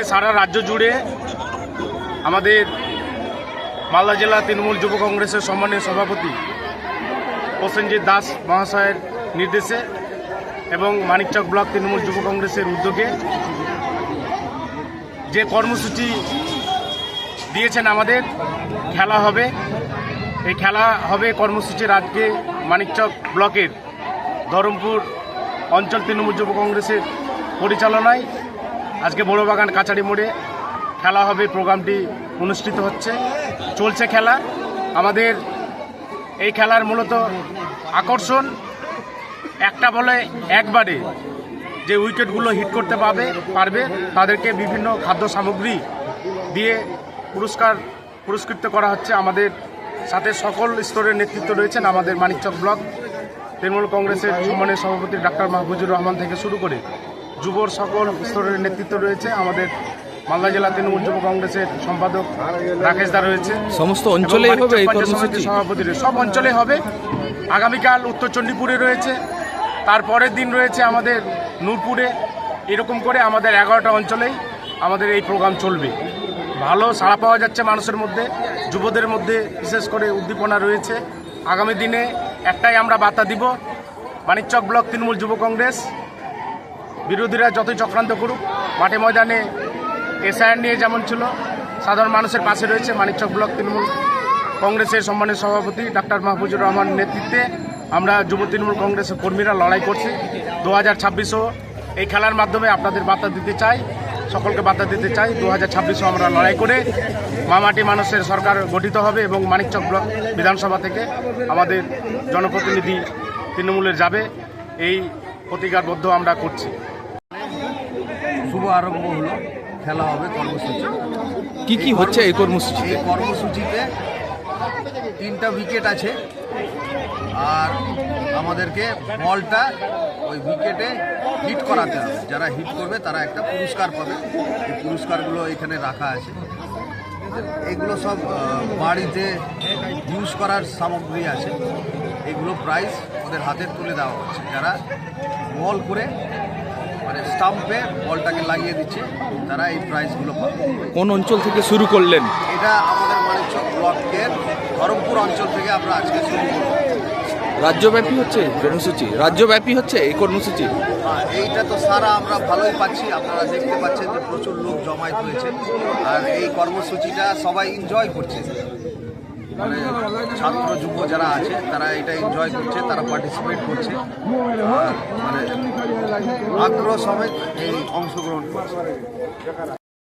সারা রাজ্য জুড়ে আমাদের মালদা জেলা তৃণমূল যুব কংগ্রেসের সম্মানীয় সভাপতি প্রসেনজিৎ দাস মহাশয়ের নির্দেশে এবং মানিকচক ব্লক তৃণমূল যুব কংগ্রেসের উদ্যোগে যে কর্মসূচি দিয়েছেন আমাদের খেলা হবে, এই খেলা হবে কর্মসূচির আজকে মানিকচক ব্লকের ধরমপুর অঞ্চল তৃণমূল যুব কংগ্রেসের পরিচালনায় আজকে বড়বাগান কাছারি মোড়ে খেলা হবে। প্রোগ্রামটি অনুষ্ঠিত হচ্ছে, চলছে খেলা। আমাদের এই খেলার মূলত আকর্ষণ একটা বলে একবারে যে উইকেটগুলো হিট করতে পারবে তাদেরকে বিভিন্ন খাদ্য সামগ্রী দিয়ে পুরস্কৃত করা হচ্ছে। আমাদের সাথে সকল স্তরের নেতৃত্ব রয়েছেন। আমাদের মানিকচক ব্লক তৃণমূল কংগ্রেসের সম্মানীয় সভাপতি ডাক্তার মাহফুজুর রহমান থেকে শুরু করে যুবর সকল স্তরের নেতৃত্ব রয়েছে। আমাদের মালদা জেলা তৃণমূল যুব কংগ্রেসের সম্পাদক রাকেশ দা রয়েছে। সমস্ত অঞ্চলে হবে এই কর্মসূচি, সভাপতি সব অঞ্চলে হবে। আগামীকাল উত্তর চণ্ডীপুরে রয়েছে, তারপরের দিন রয়েছে আমাদের নূরপুরে। এরকম করে আমাদের 11টা অঞ্চলেই আমাদের এই প্রোগ্রাম চলবে। ভালো সাড়া পাওয়া যাচ্ছে মানুষের মধ্যে, যুবদের মধ্যে বিশেষ করে উদ্দীপনা রয়েছে। আগামী দিনে একটাই আমরা বার্তা দিব, মানিকচক ব্লক তৃণমূল যুব কংগ্রেস বিরোধীরা যতই চক্রান্ত করুক, মাঠে ময়দানে এসআইআর নিয়ে যেমন ছিল সাধারণ মানুষের পাশে রয়েছে। মানিকচক ব্লক তৃণমূল কংগ্রেসের সম্মানীয় সভাপতি ডাক্তার মাহফুজুর রহমানের নেতৃত্বে আমরা যুব তৃণমূল কংগ্রেসের কর্মীরা লড়াই করছি। 2026ও এই খেলার মাধ্যমে আপনাদের বার্তা দিতে চাই, সকলকে বার্তা দিতে চাই 2026ও আমরা লড়াই করে মামাটি মানুষের সরকার গঠিত হবে এবং মানিকচক ব্লক বিধানসভা থেকে আমাদের জনপ্রতিনিধি তৃণমূলের যাবে, এই প্রতিজ্ঞাবদ্ধ আমরা করছি। শুভ আরম্ভ হলো, খেলা হবে কর্মসূচি। কি হচ্ছে এই কর্মসূচি? এই কর্মসূচিতে 3টা উইকেট আছে আর আমাদেরকে বলটা ওই উইকেটে হিট করাতে হবে। যারা হিট করবে তারা একটা পুরস্কার পাবে। এই পুরস্কারগুলো এখানে রাখা আছে। এগুলো সব বাড়িতে ইউজ করার সামগ্রী আছে। এগুলো প্রাইজ ওদের হাতে তুলে দেওয়া হচ্ছে। যারা বল করে মানে স্টাম্পে বলটাকে লাগিয়ে দিচ্ছে তারা এই প্রাইজগুলো পাবে। কোন অঞ্চল থেকে শুরু করলেন? এটা আমাদের মানিকচক ব্লকের ধরমপুর অঞ্চল থেকে আমরা আজকে শুরু করব। রাজ্যব্যাপী হচ্ছে কর্মসূচি, রাজ্যব্যাপী হচ্ছে এই কর্মসূচি। এইটা তো সারা আমরা ভালোই পাচ্ছি। আপনারা দেখতে পাচ্ছেন যে প্রচুর লোক জমায়েত হয়েছে আর এই কর্মসূচিটা সবাই এনজয় করছে। মানে ছাত্র যুব যারা আছে তারা এটা এনজয় করছে, তারা পার্টিসিপেট করছে আর মানে আগ্রহ সমেত এই অংশগ্রহণ করছে।